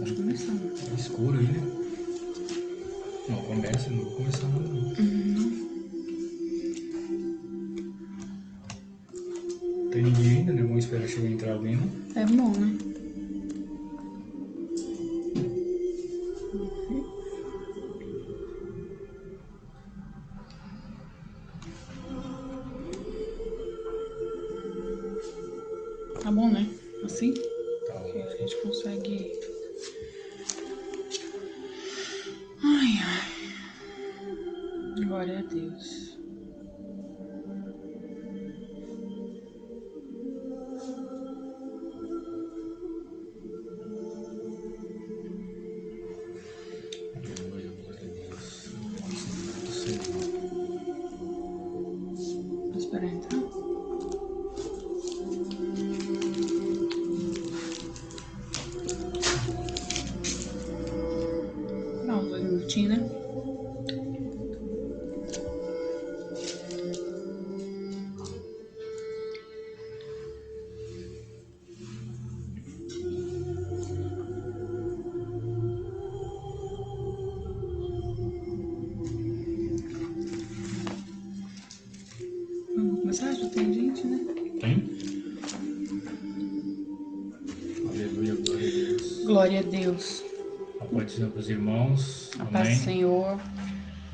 Pode começar. Tá escuro aí, né? Não, começa, não vou começar nada não. Não tem ninguém ainda, né? Vamos esperar chegar entrar alguém, né? É bom, né? Tá bom, né? Assim? Tá Que a ótimo. gente consegue... Ai, ai. Glória a Deus. Aleluia, glória a Deus. Santo Senhor. Vou esperar entrar. Não, 2 minutinhos, né? Vamos começar? Já tem gente, né? Tem? Aleluia, glória a Deus. Glória a Deus. A paz do Senhor para os irmãos. A paz do Amém. Senhor.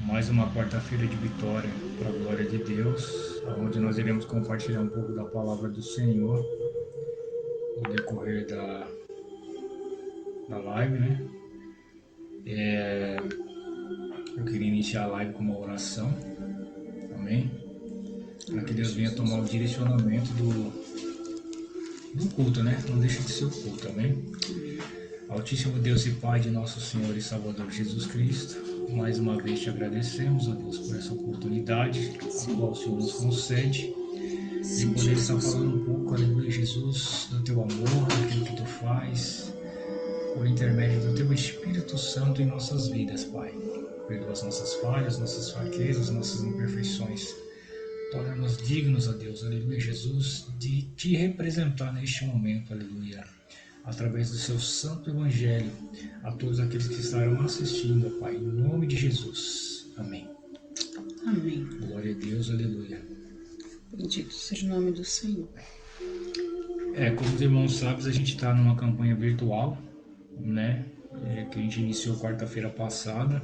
Mais uma quarta-feira de vitória para a glória de Deus, onde nós iremos compartilhar um pouco da palavra do Senhor no decorrer da live, né? Eu queria iniciar a live com uma oração, amém? Para que Deus venha tomar o direcionamento do culto, né? Não deixa de ser o culto, amém? Altíssimo Deus e Pai de nosso Senhor e Salvador Jesus Cristo, mais uma vez te agradecemos, ó Deus, por essa oportunidade a qual o Senhor nos concede de poder estar falando um pouco, aleluia, Jesus, do teu amor, daquilo que tu faz, por intermédio do teu Espírito Santo em nossas vidas, Pai. Perdoa as nossas falhas, nossas fraquezas, nossas imperfeições. Torna-nos dignos, ó Deus, aleluia, Jesus, de te representar neste momento, aleluia, através do seu santo evangelho, a todos aqueles que estarão assistindo, ó Pai, em nome de Jesus. Amém. Amém. Glória a Deus, aleluia. Bendito seja o nome do Senhor. Como os irmãos sabem, a gente está numa campanha virtual, né? Que a gente iniciou quarta-feira passada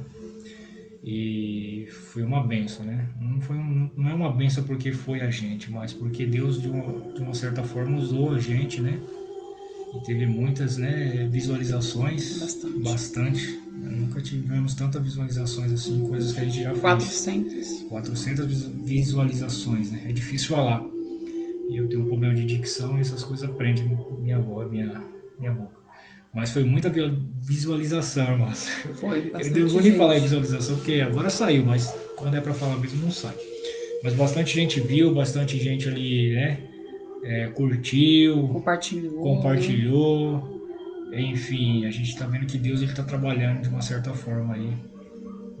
e foi uma benção, né? Não é uma benção porque foi a gente, mas porque Deus de uma certa forma usou a gente, né? E teve muitas, né, visualizações, bastante. Nunca tivemos tantas visualizações assim, coisas que a gente já fez. 400 visualizações, né? É difícil falar. E eu tenho um problema de dicção e essas coisas prendem minha voz, minha boca. Mas foi muita visualização, irmãos. Foi bastante. Eu não vou nem falar em visualização, porque agora saiu, mas quando é para falar mesmo não sai. Mas bastante gente viu, bastante gente ali, né? Curtiu, compartilhou, enfim, a gente está vendo que Deus está trabalhando de uma certa forma aí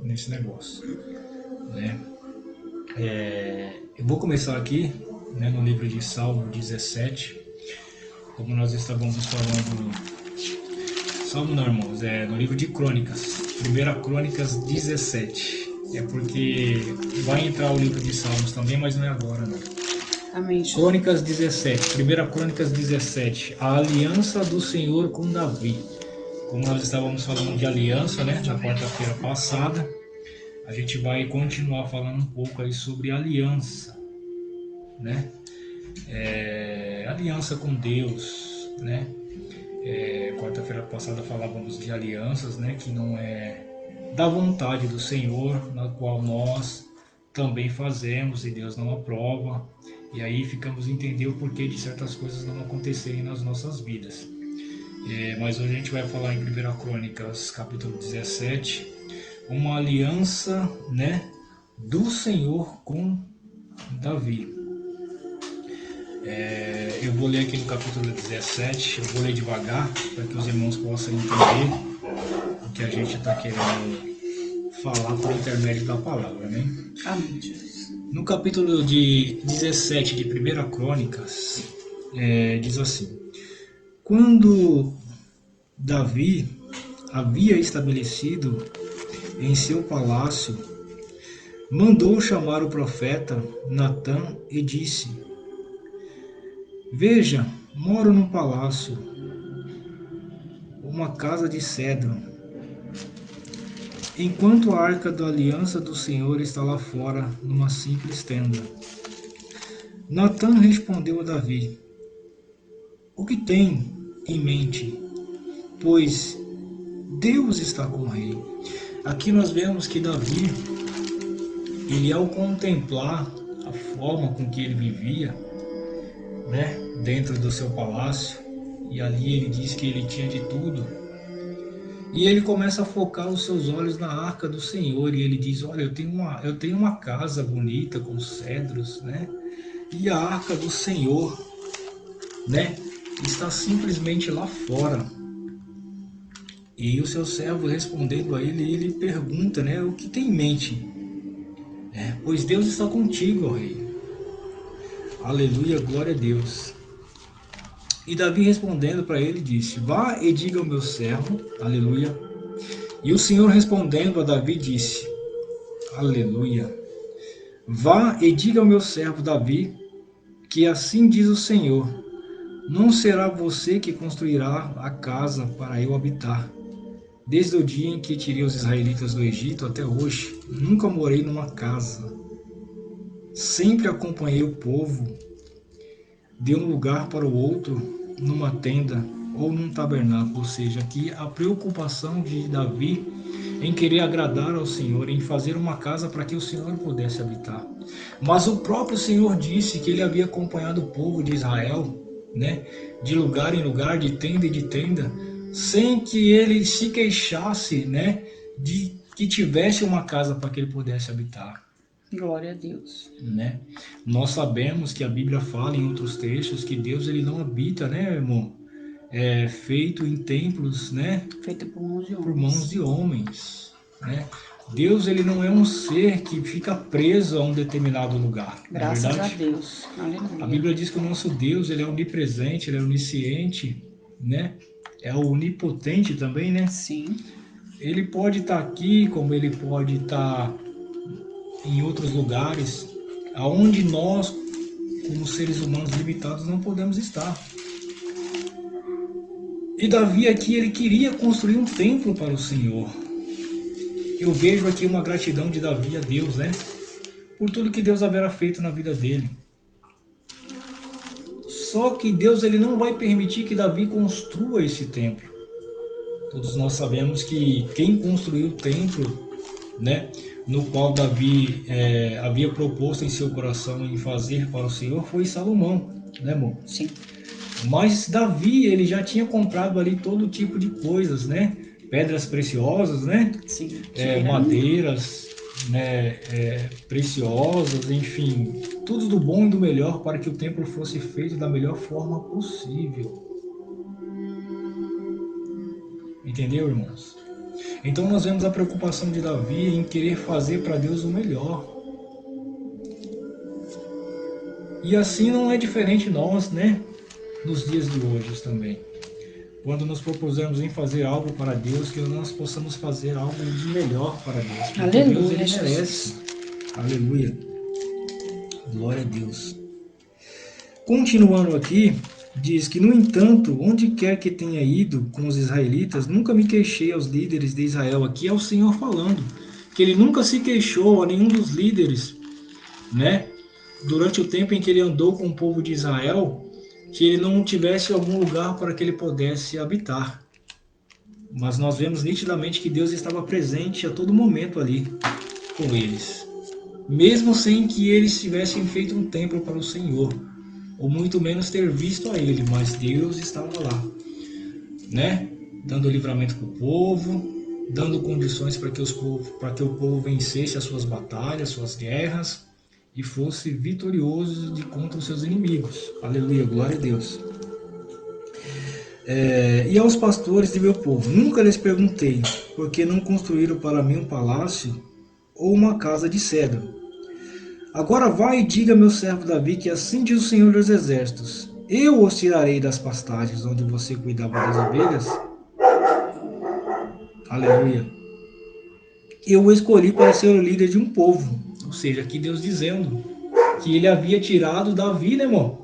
nesse negócio, né? Eu vou começar aqui, né, no livro de Salmo 17, como nós estávamos falando, Salmo não, irmãos, no livro de Crônicas, 1 Crônicas 17, porque vai entrar o livro de Salmos também, mas não é agora não. Amém. Crônicas 17, 1 Crônicas 17, a aliança do Senhor com Davi. Como nós estávamos falando de aliança, né, na quarta-feira passada, a gente vai continuar falando um pouco aí sobre aliança, né? Aliança com Deus, né? Quarta-feira passada falávamos de alianças, né, que não é da vontade do Senhor, na qual nós também fazemos e Deus não aprova. E aí ficamos a entender o porquê de certas coisas não acontecerem nas nossas vidas. Mas hoje a gente vai falar em 1 Crônicas, capítulo 17, uma aliança, né, do Senhor com Davi. Eu vou ler aqui no capítulo 17, eu vou ler devagar, para que os irmãos possam entender o que a gente está querendo falar por intermédio da palavra, né? Amém, Jesus. No capítulo de 17 de 1 Crônicas, diz assim: quando Davi havia estabelecido em seu palácio, mandou chamar o profeta Natã e disse: Veja, moro num palácio, uma casa de cedro, enquanto a arca da aliança do Senhor está lá fora, numa simples tenda. Natã respondeu a Davi: O que tem em mente? Pois Deus está com o rei. Aqui nós vemos que Davi, ele ao contemplar a forma com que ele vivia, né, dentro do seu palácio, e ali ele diz que ele tinha de tudo, e ele começa a focar os seus olhos na arca do Senhor, e ele diz: olha, eu tenho uma casa bonita com cedros, né, e a arca do Senhor, né, está simplesmente lá fora. E o seu servo respondendo a ele, ele pergunta, né, o que tem em mente? Pois Deus está contigo, ó rei. Aleluia, glória a Deus. E Davi respondendo para ele disse: Vá e diga ao meu servo, aleluia. E o Senhor respondendo a Davi disse: Aleluia. Vá e diga ao meu servo Davi, que assim diz o Senhor: Não será você que construirá a casa para eu habitar. Desde o dia em que tirei os israelitas do Egito até hoje, nunca morei numa casa. Sempre acompanhei o povo de um lugar para o outro, numa tenda ou num tabernáculo. Ou seja, aqui a preocupação de Davi em querer agradar ao Senhor, em fazer uma casa para que o Senhor pudesse habitar. Mas o próprio Senhor disse que ele havia acompanhado o povo de Israel, né, de lugar em lugar, de tenda em tenda, sem que ele se queixasse, né, de que tivesse uma casa para que ele pudesse habitar. Glória a Deus. Né? Nós sabemos que a Bíblia fala em outros textos que Deus ele não habita, né, irmão? Feito em templos, né? Feito por mãos de homens. Por mãos de homens, né? Deus ele não é um ser que fica preso a um determinado lugar. Graças a Deus. Aleluia. A Bíblia diz que o nosso Deus ele é onipresente, ele é onisciente, né? É onipotente também, né? Sim. Ele pode estar aqui, como ele pode estar em outros lugares, aonde nós, como seres humanos limitados, não podemos estar. E Davi aqui, ele queria construir um templo para o Senhor. Eu vejo aqui uma gratidão de Davi a Deus, né? Por tudo que Deus haverá feito na vida dele. Só que Deus ele não vai permitir que Davi construa esse templo. Todos nós sabemos que quem construiu o templo, né, no qual Davi havia proposto em seu coração em fazer para o Senhor, foi Salomão, né, amor? Sim. Mas Davi, ele já tinha comprado ali todo tipo de coisas, né? Pedras preciosas, né? Sim. Madeiras, né? Preciosas, enfim, tudo do bom e do melhor para que o templo fosse feito da melhor forma possível. Entendeu, irmãos? Então nós vemos a preocupação de Davi em querer fazer para Deus o melhor. E assim não é diferente nós, né? Nos dias de hoje também. Quando nos propusermos em fazer algo para Deus, que nós possamos fazer algo de melhor para Deus. Porque Aleluia, Deus ele Jesus. merece. Aleluia. Glória a Deus. Continuando aqui, diz que, no entanto, onde quer que tenha ido com os israelitas, nunca me queixei aos líderes de Israel. Aqui é o Senhor falando, que ele nunca se queixou a nenhum dos líderes, né? Durante o tempo em que ele andou com o povo de Israel, que ele não tivesse algum lugar para que ele pudesse habitar. Mas nós vemos nitidamente que Deus estava presente a todo momento ali com eles. Mesmo sem que eles tivessem feito um templo para o Senhor, ou muito menos ter visto a ele, mas Deus estava lá, né? Dando livramento para o povo, dando condições para que o povo vencesse as suas batalhas, suas guerras, e fosse vitorioso contra os seus inimigos. Aleluia, glória a Deus. E aos pastores de meu povo, nunca lhes perguntei, por que não construíram para mim um palácio ou uma casa de cedro? Agora vai e diga a meu servo Davi que assim diz o Senhor dos Exércitos: eu os tirarei das pastagens onde você cuidava das ovelhas Aleluia. Eu o escolhi para ser o líder de um povo. Ou seja, aqui Deus dizendo que ele havia tirado Davi, né, irmão?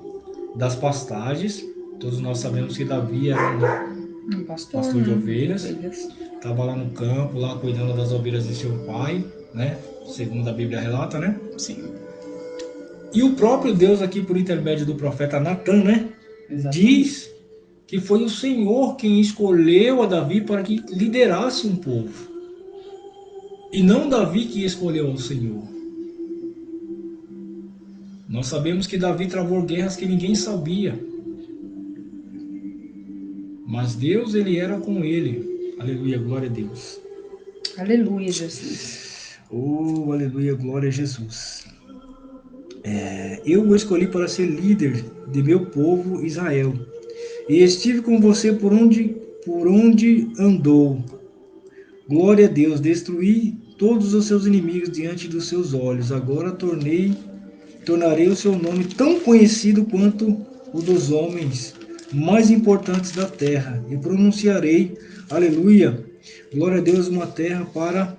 Das pastagens. Todos nós sabemos que Davi era Um pastor de né? ovelhas. Estava lá no campo, lá cuidando das ovelhas de seu pai, né? Segundo a Bíblia relata, né? Sim. E o próprio Deus aqui, por intermédio do profeta Natan, né? Exatamente. Diz que foi o Senhor quem escolheu a Davi para que liderasse um povo. E não Davi que escolheu ao Senhor. Nós sabemos que Davi travou guerras que ninguém sabia. Mas Deus, ele era com ele. Aleluia, glória a Deus. Aleluia, Jesus. Oh, aleluia, glória a Jesus. Eu o escolhi para ser líder de meu povo Israel. E estive com você por onde andou. Glória a Deus, destruí todos os seus inimigos diante dos seus olhos. Agora tornarei o seu nome tão conhecido quanto o dos homens mais importantes da terra. E pronunciarei, aleluia, glória a Deus, uma terra para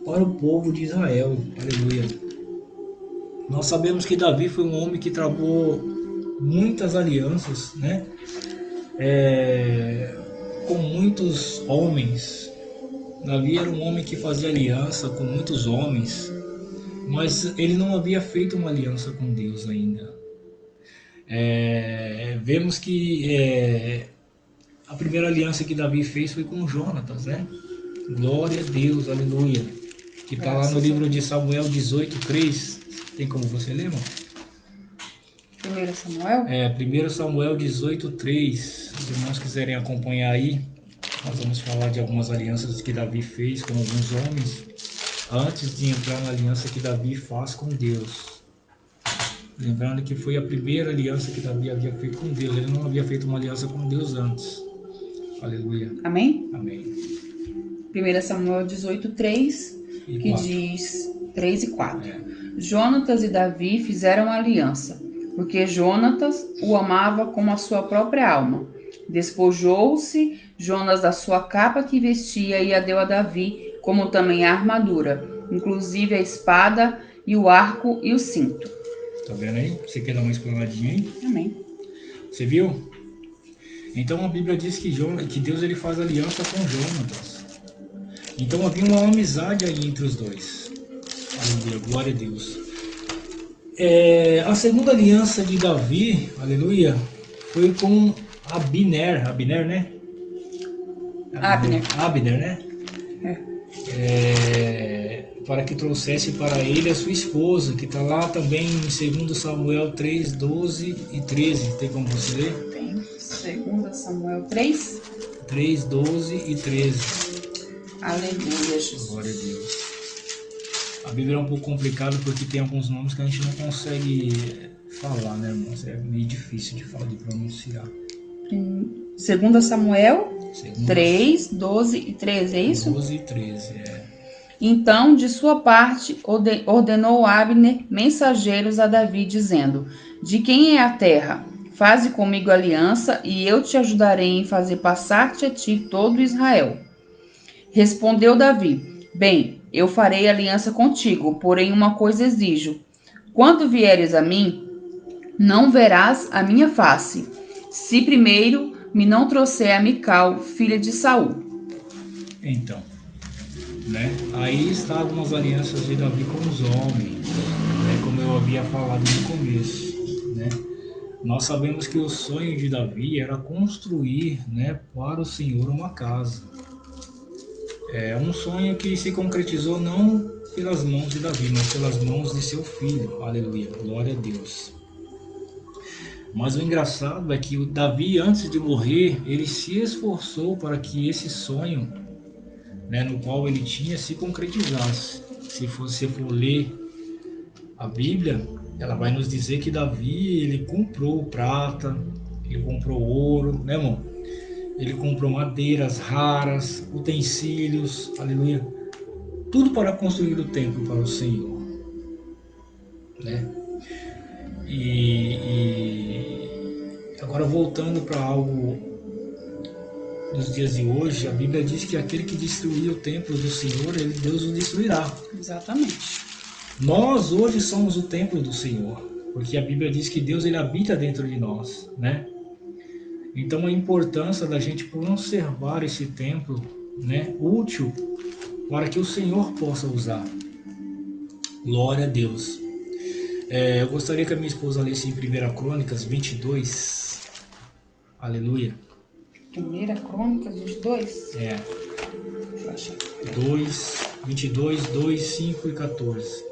o povo de Israel. Aleluia. Nós sabemos que Davi foi um homem que travou muitas alianças, né? Com muitos homens. Davi era um homem que fazia aliança com muitos homens, mas ele não havia feito uma aliança com Deus ainda. Vemos que a primeira aliança que Davi fez foi com Jonatas, né? Glória a Deus, aleluia. Que está lá no livro de Samuel 18:3. Tem como você ler, irmão? 1 Samuel? 1 Samuel 18:3. Se os irmãos quiserem acompanhar aí, nós vamos falar de algumas alianças que Davi fez com alguns homens antes de entrar na aliança que Davi faz com Deus. Lembrando que foi a primeira aliança que Davi havia feito com Deus. Ele não havia feito uma aliança com Deus antes. Aleluia. Amém? Amém. 1 Samuel 18:3, que 4. diz 3 e 4. Jonatas e Davi fizeram aliança, porque Jonatas o amava como a sua própria alma. Despojou-se Jonas da sua capa que vestia e a deu a Davi, como também a armadura, inclusive a espada e o arco e o cinto. Tá vendo aí? Você quer dar uma explanadinha aí? Amém. Você viu? Então a Bíblia diz que Deus ele faz aliança com Jonatas. Então havia uma amizade aí entre os dois. Aleluia, glória a Deus. A segunda aliança de Davi, aleluia, foi com Abner, né? Abner, né? Para que trouxesse para ele a sua esposa, que está lá também em 2 Samuel 3, 12 e 13. Tem como você ler? Tem. 2 Samuel 3. 3, 12 e 13. Aleluia, Jesus. Glória a Deus. A Bíblia é um pouco complicada porque tem alguns nomes que a gente não consegue falar, né, irmãos? É meio difícil de falar, de pronunciar. 2 Samuel 3, 12 e 13, é isso? 12 e 13, Então, de sua parte, ordenou Abner mensageiros a Davi, dizendo: De quem é a terra? Faze comigo aliança, e eu te ajudarei em fazer passar-te a ti todo Israel. Respondeu Davi: Bem, eu farei aliança contigo, porém uma coisa exijo. Quando vieres a mim, não verás a minha face, se primeiro me não trouxer a Mical, filha de Saul. Então, né? Aí estavam as alianças de Davi com os homens, né? Como eu havia falado no começo, né? Nós sabemos que o sonho de Davi era construir, né, para o Senhor uma casa. É um sonho que se concretizou não pelas mãos de Davi, mas pelas mãos de seu filho. Aleluia, glória a Deus. Mas o engraçado é que o Davi, antes de morrer, ele se esforçou para que esse sonho, né, no qual ele tinha, se concretizasse. Se você for ler a Bíblia, ela vai nos dizer que Davi, ele comprou prata, ele comprou ouro, né, irmão? Ele comprou madeiras raras, utensílios, aleluia. Tudo para construir o templo para o Senhor, né? E agora voltando para algo dos dias de hoje, a Bíblia diz que aquele que destruir o templo do Senhor, Deus o destruirá. Exatamente. Nós hoje somos o templo do Senhor, porque a Bíblia diz que Deus ele habita dentro de nós, né? Então a importância da gente conservar esse templo, né, útil para que o Senhor possa usar. Glória a Deus. Eu gostaria que a minha esposa lesse em 1 Crônicas 22. Aleluia. 1 Crônicas 22? É. Deixa eu achar. 22, 2, 5 e 14.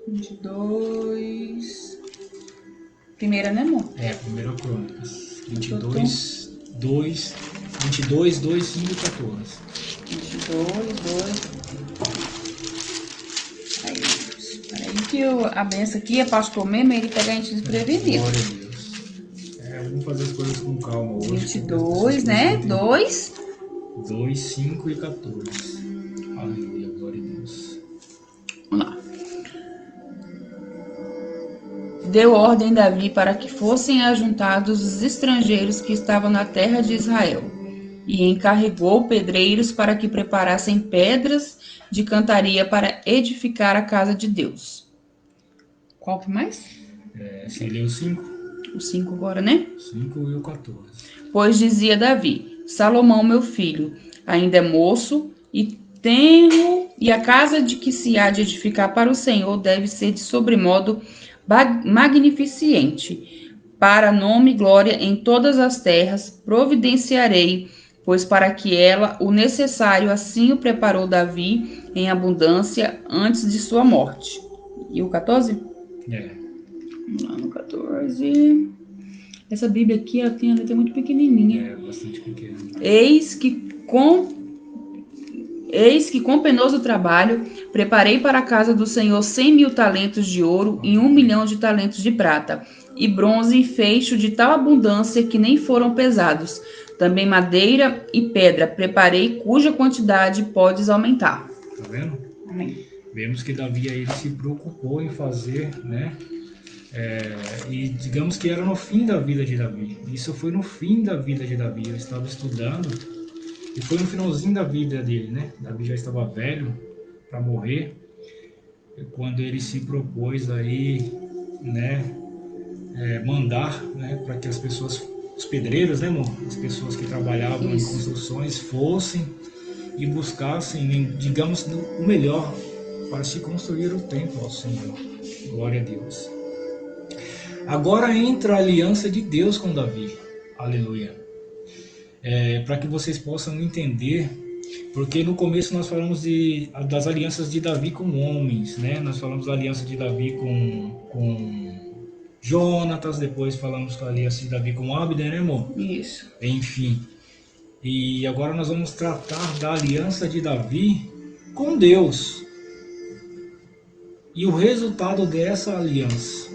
22... Primeira, né, amor? 1 Crônicas. 22, 2, 5 e 14. 22, 2... Aí que a benção aqui é pastor mesmo, ele pega a gente desprevenido. Glória a Deus. Vamos fazer as coisas com calma hoje. 22, né? 2, 5 e 14. Aleluia, glória a Deus. Vamos lá. Deu ordem Davi para que fossem ajuntados os estrangeiros que estavam na terra de Israel, e encarregou pedreiros para que preparassem pedras de cantaria para edificar a casa de Deus. Qual que mais? Você leu o 5? O 5 agora, né? 5 e o 14. Pois dizia Davi: Salomão, meu filho, ainda é moço e tenro, e a casa de que se há de edificar para o Senhor deve ser de sobremodo magnificente. Para nome e glória em todas as terras providenciarei, pois para que ela o necessário assim o preparou Davi em abundância antes de sua morte. E o 14? Vamos lá no 14. Essa Bíblia aqui ela tem a letra muito pequenininha. Bastante pequena. Eis que com penoso trabalho preparei para a casa do Senhor 100.000 talentos de ouro e 1.000.000 de talentos de prata, e bronze e feixo de tal abundância que nem foram pesados. Também madeira e pedra preparei, cuja quantidade podes aumentar. Tá vendo? Amém. Vemos que Davi aí, ele se preocupou em fazer, né? E digamos que era no fim da vida de Davi. Isso foi no fim da vida de Davi. Eu estava estudando e foi no finalzinho da vida dele, né? Davi já estava velho para morrer, quando ele se propôs aí, né, mandar, né, para que as pessoas, os pedreiros, né, amor? As pessoas que trabalhavam em construções fossem e buscassem, digamos, o melhor para se construir o templo ao Senhor. Glória a Deus. Agora entra a aliança de Deus com Davi. Aleluia. Para que vocês possam entender, porque no começo nós falamos das alianças de Davi com homens, né? Nós falamos da aliança de Davi com Jonatas, depois falamos da aliança de Davi com Abner, né, amor? Isso. Enfim. E agora nós vamos tratar da aliança de Davi com Deus. E o resultado dessa aliança,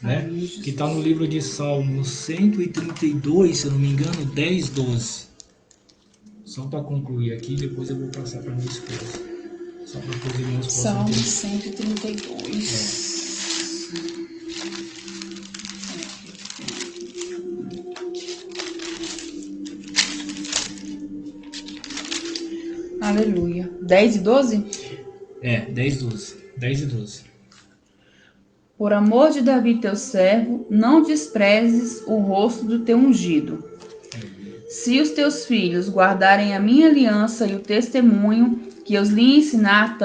né? Que está no livro de Salmos 132, se eu não me engano, 10, 12. Só para concluir aqui, depois eu vou passar para minha esposa. Só para que os irmãos possam Salmos entender. 132. Aleluia. 10 e 12? 10, 12. 10 e 12. Por amor de Davi, teu servo, não desprezes o rosto do teu ungido. Se os teus filhos guardarem a minha aliança e o testemunho que eu lhe ensinar,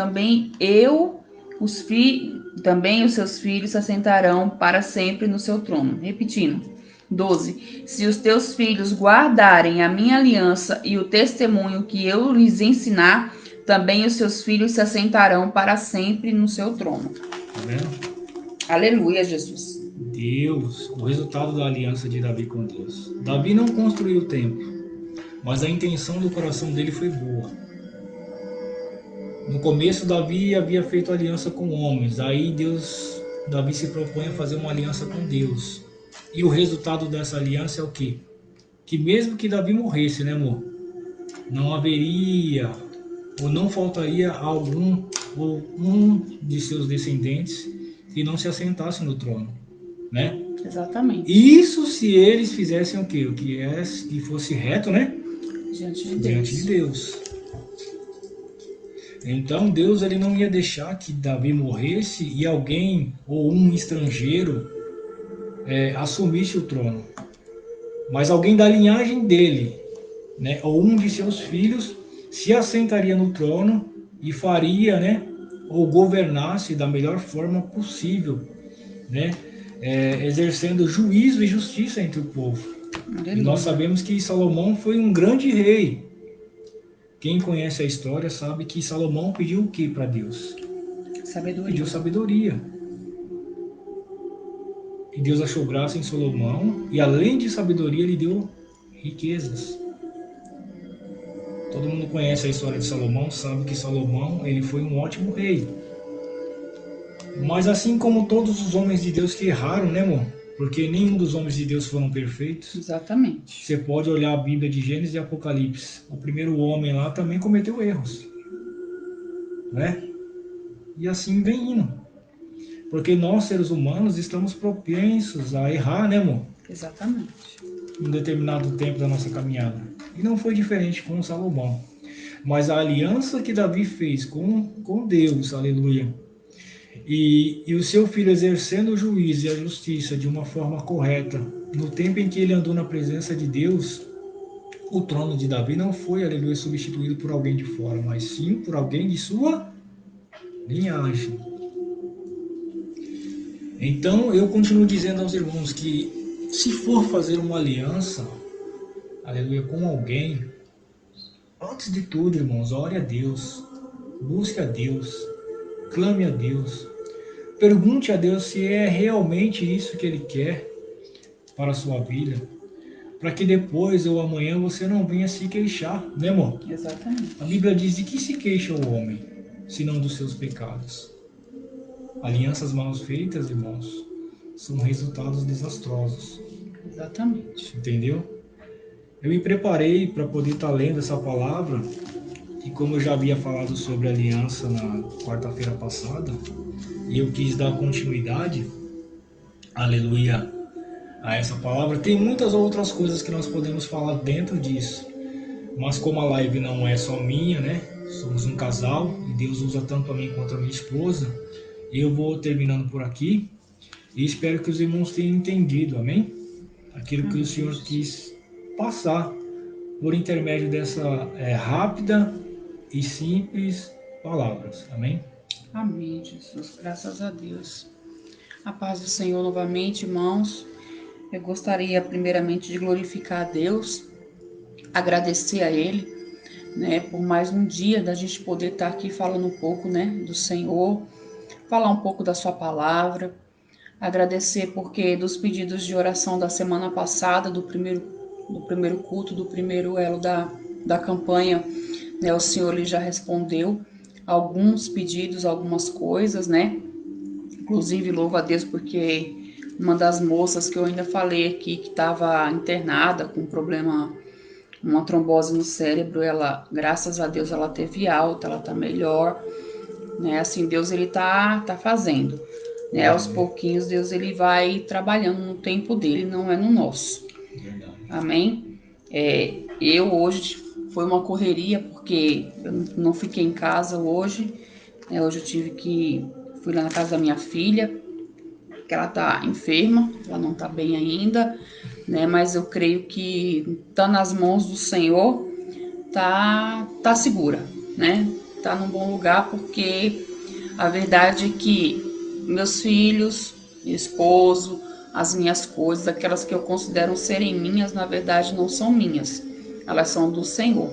também os seus filhos se assentarão para sempre no seu trono. Repetindo. 12. Se os teus filhos guardarem a minha aliança e o testemunho que eu lhes ensinar, também os seus filhos se assentarão para sempre no seu trono. Tá vendo? Aleluia, Jesus. Deus, o resultado da aliança de Davi com Deus. Davi não construiu o templo, mas a intenção do coração dele foi boa. No começo, Davi havia feito aliança com homens. Aí Davi se propõe a fazer uma aliança com Deus. E o resultado dessa aliança é o quê? Que mesmo que Davi morresse, né, amor? Não haveria, ou não faltaria algum, ou um de seus descendentes que não se assentasse no trono, né? Exatamente. Isso se eles fizessem o quê? Que fosse reto, né? Diante de diante de Deus. Então Deus ele não ia deixar que Davi morresse e alguém ou um estrangeiro assumisse o trono. Mas alguém da linhagem dele, né, ou um de seus filhos, se assentaria no trono e faria, né, ou governasse da melhor forma possível, né, exercendo juízo e justiça entre o povo. Aleluia. E nós sabemos que Salomão foi um grande rei. Quem conhece a história sabe que Salomão pediu o que para Deus? Sabedoria. Pediu sabedoria. E Deus achou graça em Salomão e além de sabedoria ele deu riquezas. Todo mundo conhece a história de Salomão, sabe que Salomão ele foi um ótimo rei. Mas assim como todos os homens de Deus que erraram, né, amor? Porque nenhum dos homens de Deus foram perfeitos. Exatamente. Você pode olhar a Bíblia de Gênesis e Apocalipse. O primeiro homem lá também cometeu erros, né? E assim vem indo. Porque nós, seres humanos, estamos propensos a errar, né, amor? Exatamente. Em um determinado tempo da nossa caminhada. E não foi diferente com Salomão. Mas a aliança que Davi fez com Deus, aleluia, e o seu filho exercendo o juízo e a justiça de uma forma correta, no tempo em que ele andou na presença de Deus, o trono de Davi não foi, aleluia, substituído por alguém de fora, mas sim por alguém de sua linhagem. Então eu continuo dizendo aos irmãos que se for fazer uma aliança, aleluia, com alguém, antes de tudo, irmãos, ore a Deus, busque a Deus, clame a Deus, pergunte a Deus se é realmente isso que Ele quer para a sua vida, para que depois ou amanhã você não venha se queixar, né, amor? Exatamente. A Bíblia diz: de que se queixa o homem, senão dos seus pecados? Alianças mal feitas, irmãos, são resultados desastrosos. Exatamente. Entendeu? Eu me preparei para poder estar lendo essa palavra, e como eu já havia falado sobre aliança na quarta-feira passada, e eu quis dar continuidade, aleluia, a essa palavra, tem muitas outras coisas que nós podemos falar dentro disso. Mas como a live não é só minha, né? Somos um casal e Deus usa tanto a mim quanto a minha esposa. Eu vou terminando por aqui e espero que os irmãos tenham entendido, amém? Aquilo que o Senhor quis passar por intermédio dessa rápida e simples palavras, amém? Amém, Jesus. Graças a Deus. A paz do Senhor novamente, irmãos. Eu gostaria primeiramente de glorificar a Deus, agradecer a Ele, né, por mais um dia da gente poder estar aqui falando um pouco, né, do Senhor, falar um pouco da sua palavra, agradecer porque dos pedidos de oração da semana passada, do primeiro culto, do primeiro elo da campanha, né, o Senhor ele já respondeu alguns pedidos, algumas coisas, né, inclusive louvo a Deus porque uma das moças que eu ainda falei aqui, que estava internada com problema, uma trombose no cérebro, ela, graças a Deus, ela teve alta, ela tá melhor, né? Assim, Deus, ele tá fazendo, né? Aos pouquinhos, Deus, ele vai trabalhando no tempo dele, não é no nosso. Verdade. Amém? Eu hoje foi uma correria, porque eu não fiquei em casa hoje, né? Hoje fui lá na casa da minha filha, que ela tá enferma, ela não tá bem ainda, né? Mas eu creio que tá nas mãos do Senhor, tá segura, né? Tá num bom lugar, porque a verdade é que meus filhos, meu esposo, as minhas coisas, aquelas que eu considero serem minhas, na verdade não são minhas, elas são do Senhor,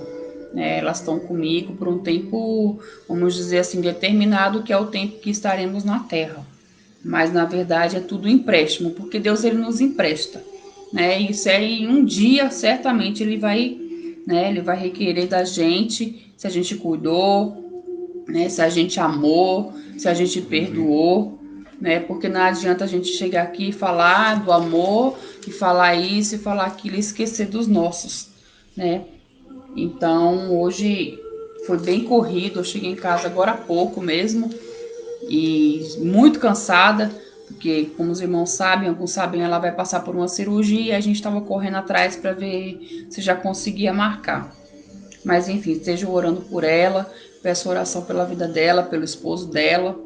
né? Elas estão comigo por um tempo, vamos dizer assim, determinado, que é o tempo que estaremos na terra. Mas na verdade é tudo empréstimo, porque Deus ele nos empresta, né? E isso aí um dia certamente ele vai, né? Ele vai requerer da gente se a gente cuidou, né? Se a gente amou, se a gente perdoou, né? Porque não adianta a gente chegar aqui e falar do amor, e falar isso e falar aquilo e esquecer dos nossos, né? Então hoje foi bem corrido, eu cheguei em casa agora há pouco mesmo e muito cansada, porque como os irmãos sabem, alguns sabem, ela vai passar por uma cirurgia e a gente estava correndo atrás para ver se já conseguia marcar. Mas enfim, estejam orando por ela, peço oração pela vida dela, pelo esposo dela,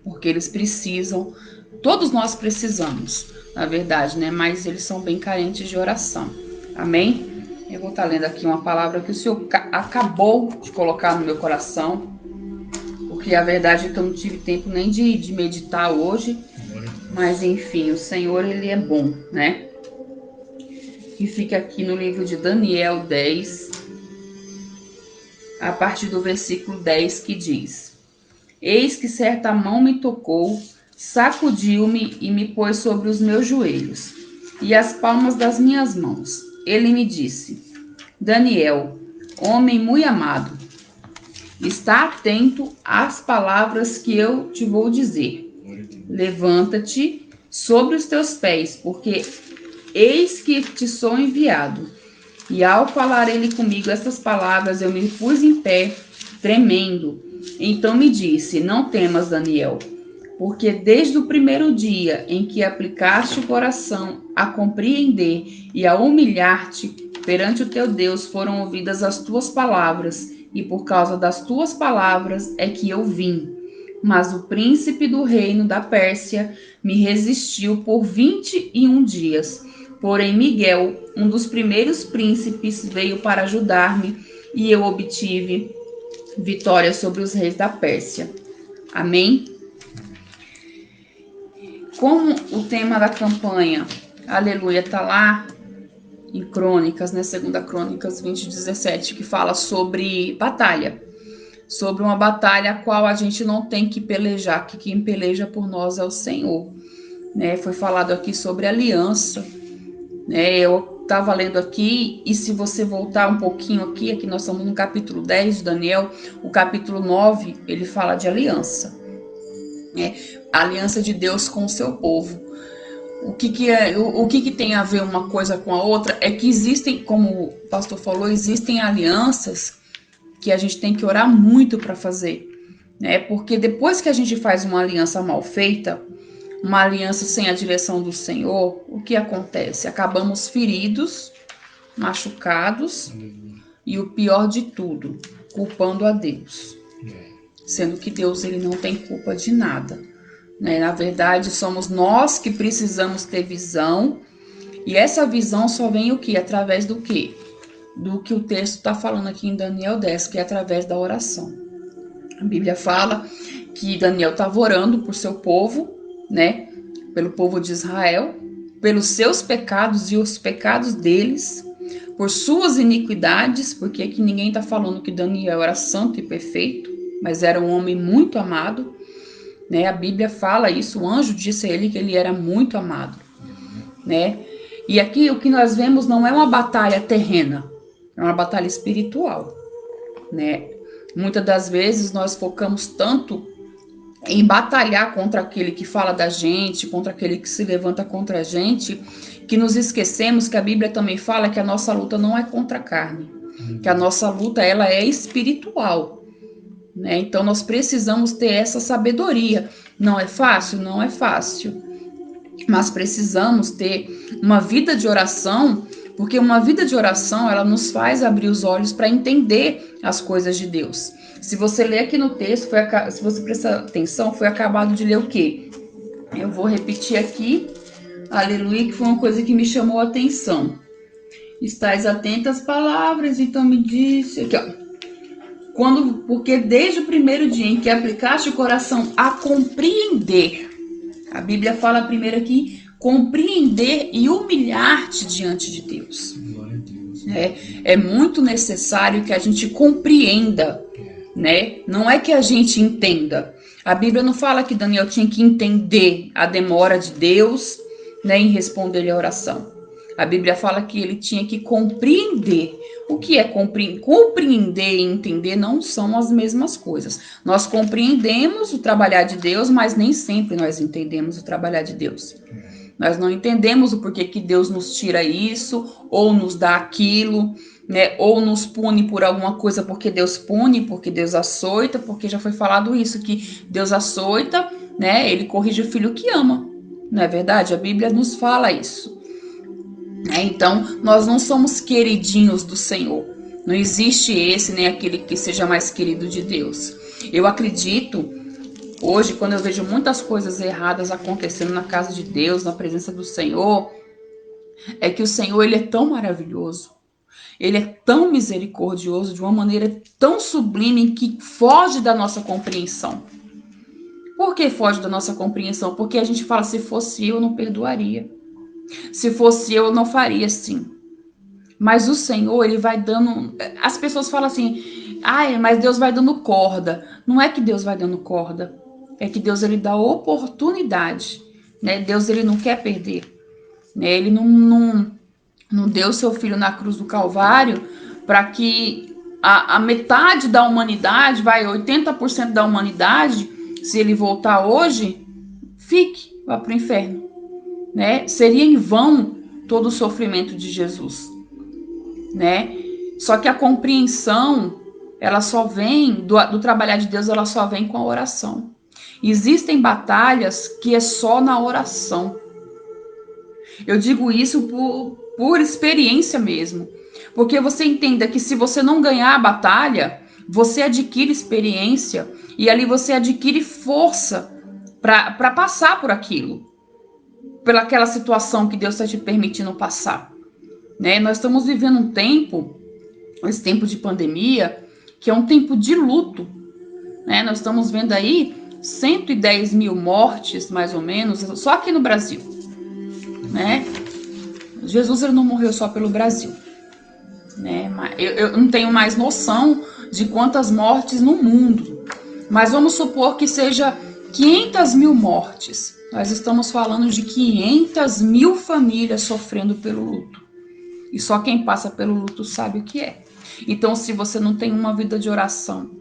porque eles precisam, todos nós precisamos, na verdade, né? Mas eles são bem carentes de oração. Amém? Eu vou estar lendo aqui uma palavra que o Senhor acabou de colocar no meu coração, porque a verdade é que eu não tive tempo nem de meditar hoje, mas enfim, o Senhor, ele é bom, né? E fica aqui no livro de Daniel 10, a partir do versículo 10, que diz: Eis que certa mão me tocou, sacudiu-me e me pôs sobre os meus joelhos e as palmas das minhas mãos. Ele me disse: Daniel, homem muito amado, está atento às palavras que eu te vou dizer. Levanta-te sobre os teus pés, porque eis que te sou enviado. E ao falar ele comigo estas palavras, eu me pus em pé, tremendo. Então me disse: Não temas, Daniel, porque desde o primeiro dia em que aplicaste o coração a compreender e a humilhar-te perante o teu Deus, foram ouvidas as tuas palavras, e por causa das tuas palavras é que eu vim. Mas o príncipe do reino da Pérsia me resistiu por 21 dias. Porém, Miguel, um dos primeiros príncipes, veio para ajudar-me, e eu obtive vitória sobre os reis da Pérsia. Amém? Como o tema da campanha, aleluia, está lá em Crônicas, né? 2 Crônicas 20:17, que fala sobre batalha. Sobre uma batalha a qual a gente não tem que pelejar, que quem peleja por nós é o Senhor. Né? Foi falado aqui sobre aliança. Né? Eu estava lendo aqui, e se você voltar um pouquinho aqui nós estamos no capítulo 10 de Daniel, o capítulo 9, ele fala de aliança. Né? A aliança de Deus com o seu povo. O que tem a ver uma coisa com a outra é que existem, como o pastor falou, existem alianças que a gente tem que orar muito para fazer, né? Porque depois que a gente faz uma aliança mal feita, uma aliança sem a direção do Senhor, o que acontece? Acabamos feridos, machucados e o pior de tudo, culpando a Deus. Sendo que Deus, ele não tem culpa de nada. Né? Na verdade, somos nós que precisamos ter visão, e essa visão só vem o quê? Através do quê? Do que o texto está falando aqui em Daniel 10, que é através da oração. A Bíblia fala que Daniel estava orando por seu povo, né? Pelo povo de Israel, pelos seus pecados e os pecados deles, por suas iniquidades, porque aqui ninguém está falando que Daniel era santo e perfeito, mas era um homem muito amado. Né? A Bíblia fala isso, o anjo disse a ele que ele era muito amado. Né? E aqui o que nós vemos não é uma batalha terrena, é uma batalha espiritual, né? Muitas das vezes nós focamos tanto em batalhar contra aquele que fala da gente, contra aquele que se levanta contra a gente, que nos esquecemos que a Bíblia também fala que a nossa luta não é contra a carne, que a nossa luta ela é espiritual, né? Então nós precisamos ter essa sabedoria. Não é fácil? Não é fácil. Mas precisamos ter uma vida de oração, porque uma vida de oração, ela nos faz abrir os olhos para entender as coisas de Deus. Se você ler aqui no texto, se você prestar atenção, foi acabado de ler o quê? Eu vou repetir aqui, aleluia, que foi uma coisa que me chamou a atenção. Estais atento às palavras, então me disse, aqui ó. Porque desde o primeiro dia em que aplicaste o coração a compreender, a Bíblia fala primeiro aqui, compreender e humilhar-te diante de Deus. É muito necessário que a gente compreenda, né? Não é que a gente entenda. A Bíblia não fala que Daniel tinha que entender a demora de Deus, né, em responder-lhe a oração. A Bíblia fala que ele tinha que compreender. O que é compreender e entender não são as mesmas coisas. Nós compreendemos o trabalhar de Deus, mas nem sempre nós entendemos o trabalhar de Deus. Nós não entendemos o porquê que Deus nos tira isso, ou nos dá aquilo, né? Ou nos pune por alguma coisa porque Deus pune, porque Deus açoita, porque já foi falado isso, que Deus açoita, né? Ele corrige o filho que ama. Não é verdade? A Bíblia nos fala isso. Então, nós não somos queridinhos do Senhor. Não existe esse nem aquele que seja mais querido de Deus. Eu acredito, hoje, quando eu vejo muitas coisas erradas acontecendo na casa de Deus, na presença do Senhor, é que o Senhor, ele é tão maravilhoso. Ele é tão misericordioso, de uma maneira tão sublime, que foge da nossa compreensão. Por que foge da nossa compreensão? Porque a gente fala, se fosse eu não perdoaria. Se fosse eu não faria assim. Mas o Senhor, ele vai dando... As pessoas falam assim, ai, mas Deus vai dando corda. Não é que Deus vai dando corda. É que Deus, ele dá oportunidade. Né? Deus, ele não quer perder. Né? Ele não deu seu filho na cruz do Calvário para que a metade da humanidade, 80% da humanidade, se ele voltar hoje, vá para o inferno. Né? Seria em vão todo o sofrimento de Jesus. Né? Só que a compreensão, ela só vem, do trabalhar de Deus, ela só vem com a oração. Existem batalhas que é só na oração. Eu digo isso por experiência mesmo. Porque você entenda que se você não ganhar a batalha, você adquire experiência e ali você adquire força para passar por aquilo. Pelaquela situação que Deus está te permitindo passar. Né? Nós estamos vivendo um tempo, esse tempo de pandemia, que é um tempo de luto. Né? Nós estamos vendo aí 110 mil mortes, mais ou menos, só aqui no Brasil. Né? Jesus, ele não morreu só pelo Brasil. Né? Eu não tenho mais noção de quantas mortes no mundo. Mas vamos supor que seja 500 mil mortes. Nós estamos falando de 500 mil famílias sofrendo pelo luto. E só quem passa pelo luto sabe o que é. Então, se você não tem uma vida de oração,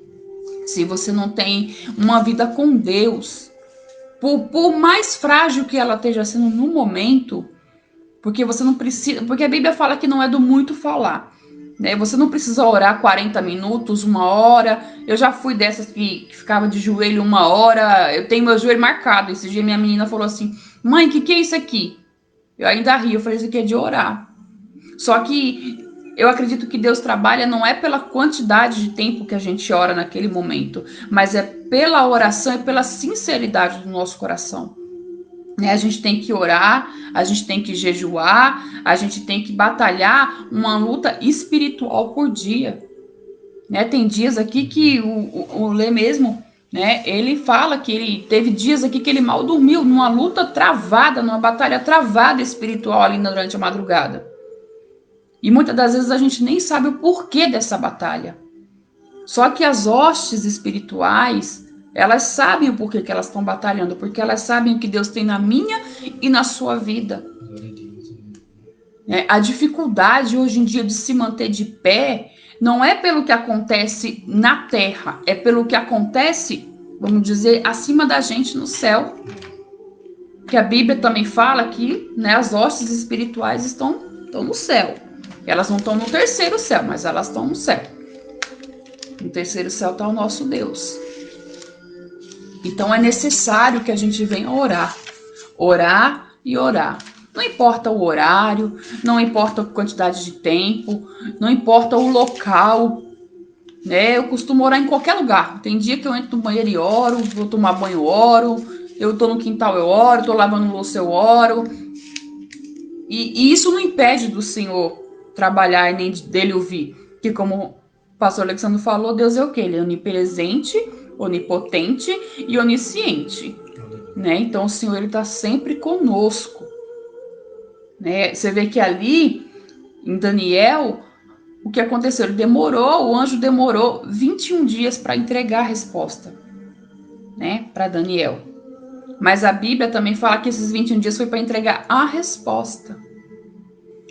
se você não tem uma vida com Deus, por mais frágil que ela esteja sendo no momento, porque você não precisa, porque a Bíblia fala que não é do muito falar, né? Você não precisa orar 40 minutos, 1 hora. Eu já fui dessas que ficava de joelho 1 hora. Eu tenho meu joelho marcado. Esse dia minha menina falou assim, mãe, o que é isso aqui? Eu ainda ri, eu falei, isso aqui é de orar. Só que eu acredito que Deus trabalha não é pela quantidade de tempo que a gente ora naquele momento, mas é pela oração e pela sinceridade do nosso coração. Né? A gente tem que orar, a gente tem que jejuar, a gente tem que batalhar uma luta espiritual por dia. Né? Tem dias aqui que o Lê mesmo, né? Ele fala que ele teve dias aqui que ele mal dormiu, numa luta travada, numa batalha travada espiritual ali durante a madrugada. E muitas das vezes a gente nem sabe o porquê dessa batalha. Só que as hostes espirituais, elas sabem o porquê que elas estão batalhando, porque elas sabem o que Deus tem na minha e na sua vida. A dificuldade hoje em dia de se manter de pé não é pelo que acontece na terra, é pelo que acontece, vamos dizer, acima da gente no céu. Que a Bíblia também fala que, né, as hostes espirituais estão no céu. Elas não estão no terceiro céu, mas elas estão no céu. No terceiro céu está o nosso Deus. Então é necessário que a gente venha orar. Orar e orar. Não importa o horário, não importa a quantidade de tempo, não importa o local. Né? Eu costumo orar em qualquer lugar. Tem dia que eu entro no banheiro e oro, vou tomar banho, oro. Eu estou no quintal, eu oro, estou lavando louça, eu oro. E isso não impede do Senhor trabalhar e nem dele ouvir. Que como o pastor Alexandre falou, Deus é o quê? Ele é onipresente, onipotente e onisciente. Né? Então o Senhor, ele está sempre conosco. Né? Você vê que ali, em Daniel, o que aconteceu? O anjo demorou 21 dias para entregar a resposta, né? Para Daniel. Mas a Bíblia também fala que esses 21 dias foi para entregar a resposta.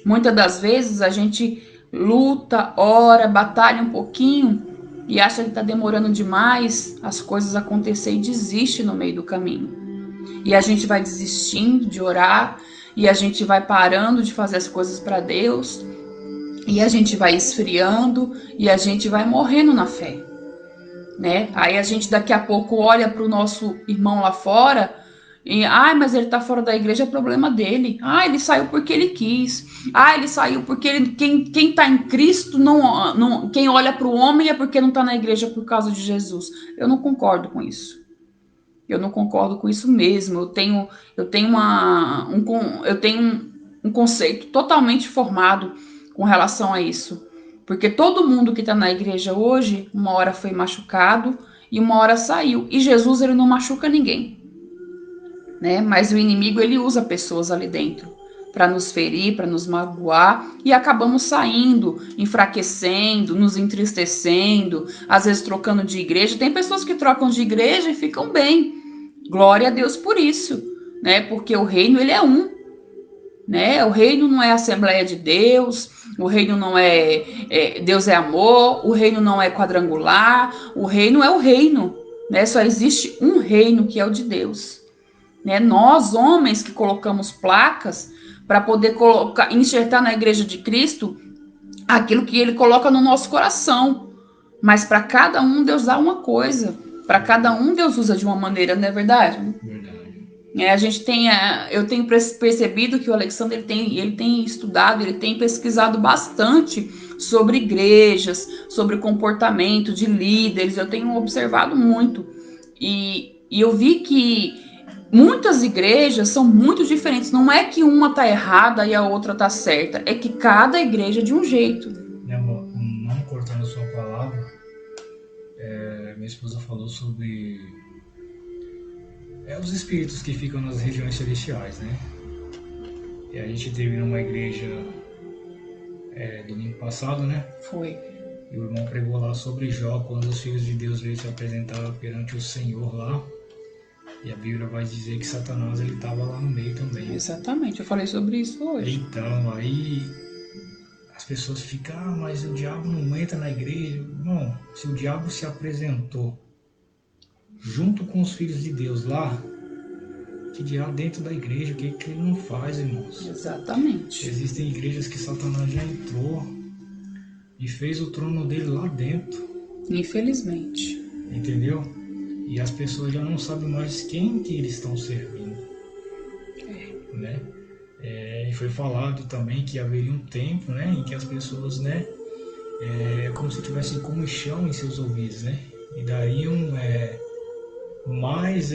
Muitas das vezes a gente luta, ora, batalha um pouquinho e acha que está demorando demais as coisas acontecer e desiste no meio do caminho. E a gente vai desistindo de orar e a gente vai parando de fazer as coisas para Deus e a gente vai esfriando e a gente vai morrendo na fé. Né? Aí a gente daqui a pouco olha para o nosso irmão lá fora E, mas ele tá fora da igreja, é problema dele. Ele saiu porque ele quis. Ele saiu porque quem tá em Cristo, quem olha para o homem é porque não tá na igreja por causa de Jesus. Eu não concordo com isso. Eu não concordo com isso mesmo. Eu tenho um conceito totalmente formado com relação a isso. Porque todo mundo que está na igreja hoje, uma hora foi machucado e uma hora saiu. E Jesus, ele não machuca ninguém, né? Mas o inimigo, ele usa pessoas ali dentro para nos ferir, para nos magoar, e acabamos saindo, enfraquecendo, nos entristecendo, às vezes trocando de igreja. Tem pessoas que trocam de igreja e ficam bem. Glória a Deus por isso, né? Porque o reino, ele é um, né? O reino não é a Assembleia de Deus, o reino não Deus é amor, o reino não é quadrangular, o reino é o reino, né? Só existe um reino, que é o de Deus, né? Nós, homens, que colocamos placas para poder enxertar na igreja de Cristo aquilo que ele coloca no nosso coração, mas para cada um Deus dá uma coisa, para cada um Deus usa de uma maneira, não é verdade? Verdade. Eu tenho percebido que o Alexandre ele tem estudado, ele tem pesquisado bastante sobre igrejas, sobre comportamento de líderes. Eu tenho observado muito e eu vi que muitas igrejas são muito diferentes. Não é que uma tá errada e a outra tá certa, é que cada igreja é de um jeito. Não cortando a sua palavra, minha esposa falou sobre os espíritos que ficam nas regiões celestiais, né? E a gente teve numa igreja domingo passado, né? Foi. E o irmão pregou lá sobre Jó, quando os filhos de Deus veio se apresentar perante o Senhor lá. E a Bíblia vai dizer que Satanás, ele estava lá no meio também. Exatamente, eu falei sobre isso hoje. Então, aí as pessoas ficam, mas o diabo não entra na igreja. Não, se o diabo se apresentou junto com os filhos de Deus lá, que diabo dentro da igreja, o que ele não faz, irmãos? Exatamente. Existem igrejas que Satanás já entrou e fez o trono dele lá dentro. Infelizmente. Entendeu? E as pessoas já não sabem mais quem que eles estão servindo. Né? E foi falado também que haveria um tempo, né, em que as pessoas, né, como se tivessem comichão em seus ouvidos, né? E dariam mais...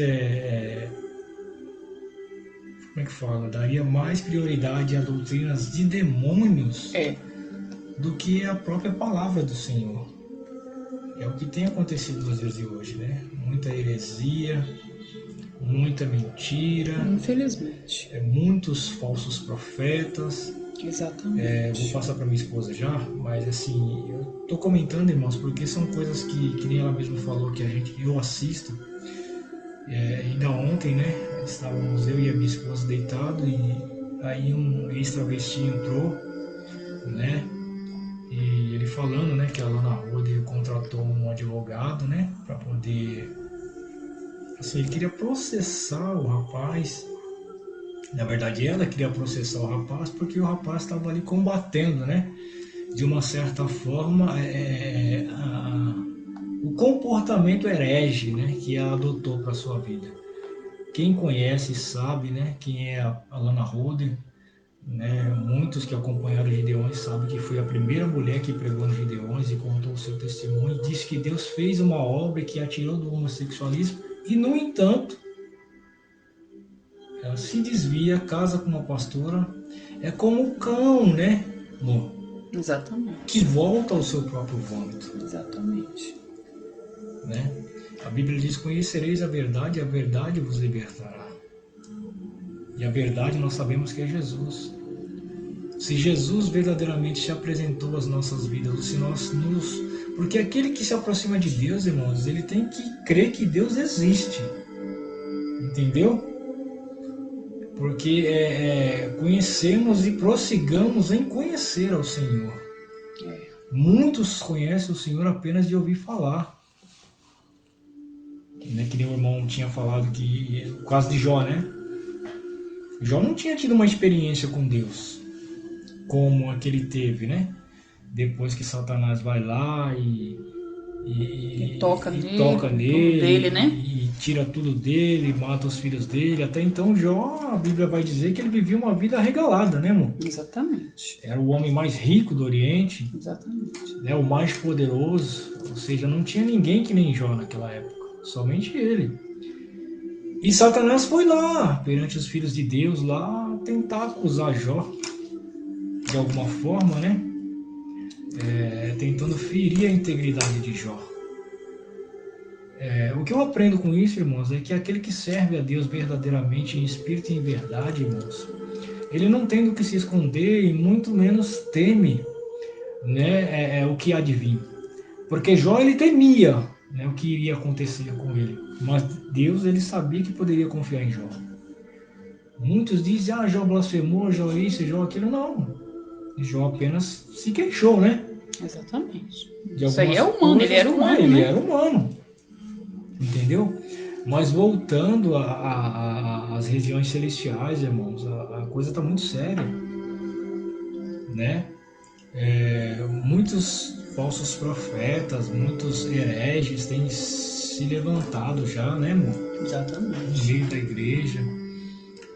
como é que fala? Daria mais prioridade a doutrinas de demônios do que a própria palavra do Senhor. É o que tem acontecido nos dias de hoje, né? Muita heresia, muita mentira. Infelizmente. Muitos falsos profetas. Exatamente. Vou passar para minha esposa já, mas assim, eu tô comentando, irmãos, porque são coisas que nem ela mesma falou que eu assisto. Ainda ontem, né? Estávamos eu e a minha esposa deitados e aí um ex-travesti entrou, né? E ele falando, né, que a Lana Rhodes contratou um advogado, né, para poder, assim, ele queria processar o rapaz. Na verdade, ela queria processar o rapaz porque o rapaz estava ali combatendo, né, de uma certa forma, o comportamento herege, né, que ela adotou para sua vida. Quem conhece sabe, né, quem é a Lana Rhodes. Né, muitos que acompanharam Gideões sabem que foi a primeira mulher que pregou no Gideões e contou o seu testemunho e disse que Deus fez uma obra que a tirou do homossexualismo e, no entanto, ela se desvia, casa com uma pastora, é como um cão, né, amor? Exatamente. Que volta ao seu próprio vômito. Exatamente. Né? A Bíblia diz: conhecereis a verdade e a verdade vos libertará. E a verdade nós sabemos que é Jesus. Se Jesus verdadeiramente se apresentou às nossas vidas, se nós nos... Porque aquele que se aproxima de Deus, irmãos, ele tem que crer que Deus existe. Entendeu? Porque conhecemos e prossigamos em conhecer ao Senhor. Muitos conhecem o Senhor apenas de ouvir falar. Né? Que nem o irmão tinha falado que o caso de Jó, né? Jó não tinha tido uma experiência com Deus como a que ele teve, né? Depois que Satanás vai lá e E toca nele, toca tudo nele, dele, né? e tira tudo dele, mata os filhos dele. Até então Jó, a Bíblia vai dizer que ele vivia uma vida regalada, né, amor? Exatamente. Era o homem mais rico do Oriente, Exatamente. né, o mais poderoso, ou seja, não tinha ninguém que nem Jó naquela época, somente ele. E Satanás foi lá, perante os filhos de Deus, lá tentar acusar Jó, de alguma forma, né? Tentando ferir a integridade de Jó. O que eu aprendo com isso, irmãos, é que aquele que serve a Deus verdadeiramente em espírito e em verdade, irmãos, ele não tem do que se esconder e muito menos teme, né, o que há de vir. Porque Jó, ele temia, né, o que iria acontecer com ele. Mas Deus, ele sabia que poderia confiar em Jó. Muitos dizem, Jó blasfemou, Jó isso, Jó aquilo. Não. Jó apenas se queixou, né? Exatamente. De Isso aí é humano, ele era humano, ele né? era humano. Entendeu? Mas voltando às regiões celestiais, irmãos, a coisa está muito séria, né? Muitos falsos profetas, muitos hereges têm se levantado já, né, irmão? Exatamente. No meio da igreja,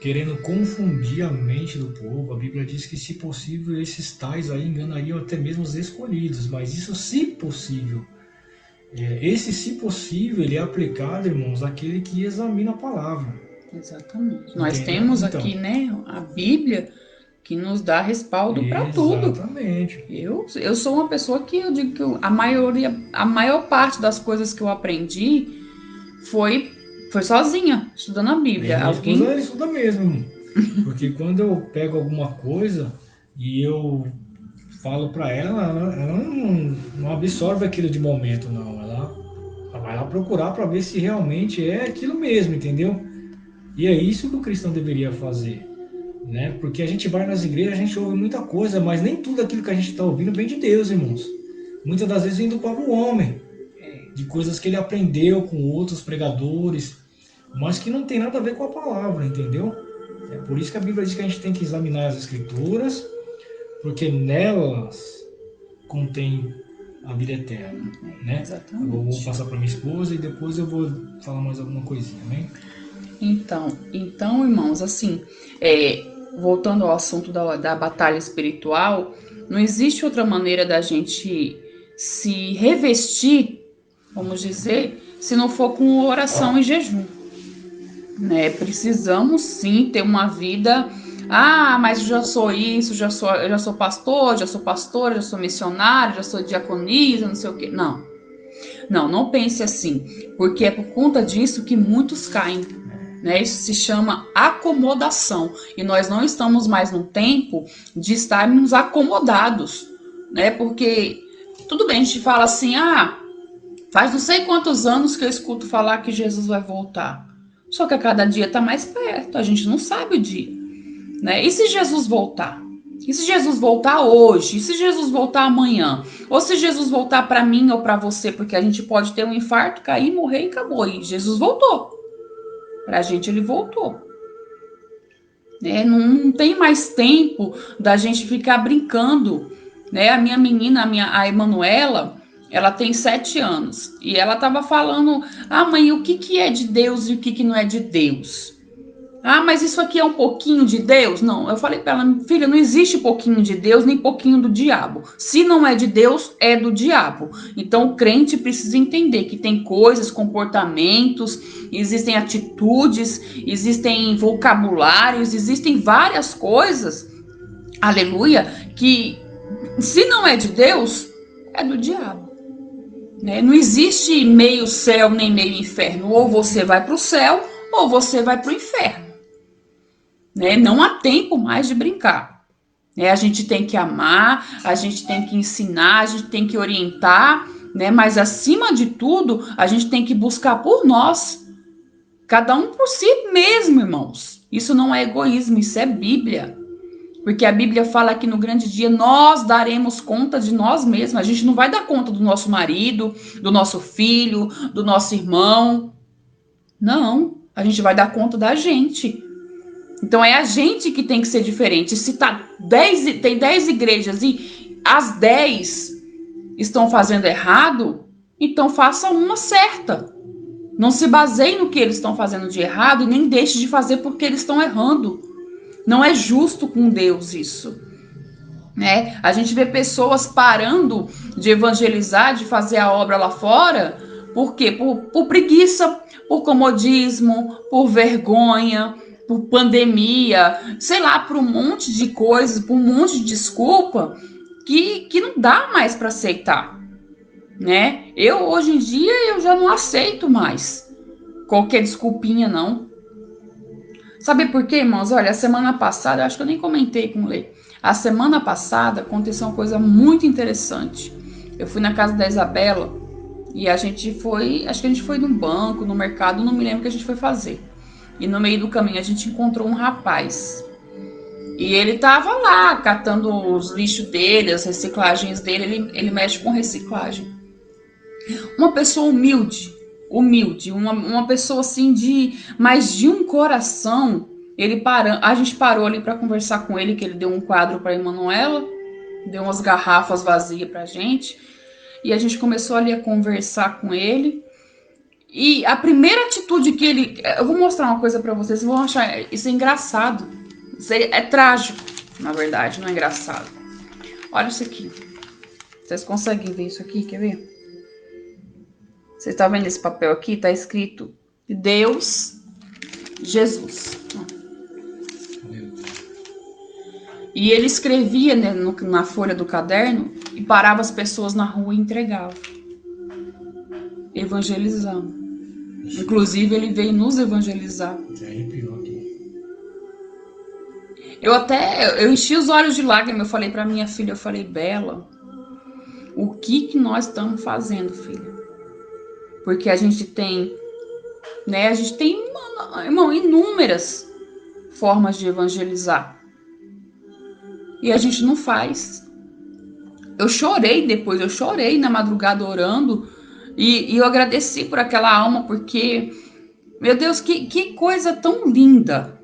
querendo confundir a mente do povo. A Bíblia diz que, se possível, esses tais aí enganariam até mesmo os escolhidos, mas isso se possível. Esse, se possível, ele é aplicado, irmãos, àquele que examina a palavra. Exatamente. Nós temos aqui, né, a Bíblia, que nos dá respaldo para tudo. Exatamente. Eu sou uma pessoa que eu digo que a maior parte das coisas que eu aprendi foi sozinha, estudando a Bíblia. Minha esposa, ela estuda mesmo, irmão. Porque quando eu pego alguma coisa e eu falo para ela não absorve aquilo de momento, não. Ela vai lá procurar para ver se realmente é aquilo mesmo, entendeu? E é isso que o cristão deveria fazer, né? Porque a gente vai nas igrejas, a gente ouve muita coisa, mas nem tudo aquilo que a gente está ouvindo vem de Deus, irmãos. Muitas das vezes vem do próprio homem, de coisas que ele aprendeu com outros pregadores, mas que não tem nada a ver com a palavra, entendeu? É por isso que a Bíblia diz que a gente tem que examinar as Escrituras, porque nelas contém a vida eterna, né? Exatamente. Eu vou passar para minha esposa e depois eu vou falar mais alguma coisinha, né? Então, irmãos, assim, voltando ao assunto da batalha espiritual, não existe outra maneira da gente se revestir, vamos dizer, se não for com oração e jejum, né? Precisamos sim ter uma vida. Mas eu já sou isso, eu já sou pastor, já sou pastora, já sou missionário, já sou diaconisa, não sei o quê. Não pense assim, porque é por conta disso que muitos caem, né? Isso se chama acomodação, e nós não estamos mais no tempo de estarmos acomodados, né? Porque tudo bem, a gente fala assim, faz não sei quantos anos que eu escuto falar que Jesus vai voltar, só que a cada dia está mais perto, a gente não sabe o dia, né? E se Jesus voltar? E se Jesus voltar hoje? E se Jesus voltar amanhã? Ou se Jesus voltar para mim ou para você? Porque a gente pode ter um infarto, cair, morrer e acabou. E Jesus voltou. Pra gente ele voltou. Não tem mais tempo da gente ficar brincando, né? A minha menina, a Emanuela, ela tem 7 anos. E ela tava falando, mãe, o que é de Deus e o que não é de Deus? Mas isso aqui é um pouquinho de Deus? Não, eu falei para ela, filha, não existe pouquinho de Deus nem pouquinho do diabo. Se não é de Deus, é do diabo. Então o crente precisa entender que tem coisas, comportamentos, existem atitudes, existem vocabulários, existem várias coisas, aleluia, que se não é de Deus, é do diabo. Não existe meio céu nem meio inferno. Ou você vai para o céu ou você vai para o inferno. Não há tempo mais de brincar. A gente tem que amar, a gente tem que ensinar, a gente tem que orientar, mas acima de tudo, a gente tem que buscar por nós. Cada um por si mesmo, irmãos. Isso não é egoísmo, isso é Bíblia. Porque a Bíblia fala que no grande dia nós daremos conta de nós mesmos. A gente não vai dar conta do nosso marido, do nosso filho, do nosso irmão. Não, a gente vai dar conta da gente. Então é a gente que tem que ser diferente. Se tem 10 igrejas e as 10 estão fazendo errado, Então faça uma certa. Não se baseie no que eles estão fazendo de errado e nem deixe de fazer porque eles estão errando. Não é justo com Deus isso, né? A gente vê pessoas parando de evangelizar, de fazer a obra lá fora, por quê? Por preguiça, por comodismo, por vergonha, por pandemia, sei lá, por um monte de coisas, por um monte de desculpa que não dá mais para aceitar, né? Eu hoje em dia eu já não aceito mais qualquer desculpinha, não. Sabe por quê, irmãos? Olha, a semana passada, eu acho que eu nem comentei com o Lê. A semana passada aconteceu uma coisa muito interessante. Eu fui na casa da Isabela e a gente foi, acho que a gente foi num banco, no mercado, não me lembro o que a gente foi fazer. E no meio do caminho a gente encontrou um rapaz. E ele tava lá catando os lixos dele, as reciclagens dele, ele mexe com reciclagem. Uma pessoa humilde, uma pessoa assim de mais de um coração. A gente parou ali para conversar com ele, que ele deu um quadro para Emanuela, deu umas garrafas vazias pra gente, e a gente começou ali a conversar com ele. E a primeira atitude que ele, eu vou mostrar uma coisa para vocês, vocês vão achar isso engraçado. Isso é trágico, na verdade, não é engraçado. Olha isso aqui. Vocês conseguem ver isso aqui? Quer ver? Você está vendo esse papel aqui? Está escrito Deus, Jesus. E ele escrevia, né, na folha do caderno e parava as pessoas na rua e entregava. Evangelizando. Inclusive, ele veio nos evangelizar. Eu enchi os olhos de lágrimas. Eu falei para minha filha, eu falei, Bela, o que nós estamos fazendo, filha? Porque a gente tem, né? A gente tem, irmão, inúmeras formas de evangelizar. E a gente não faz. Eu chorei depois, eu chorei na madrugada orando. E eu agradeci por aquela alma, porque, meu Deus, que coisa tão linda.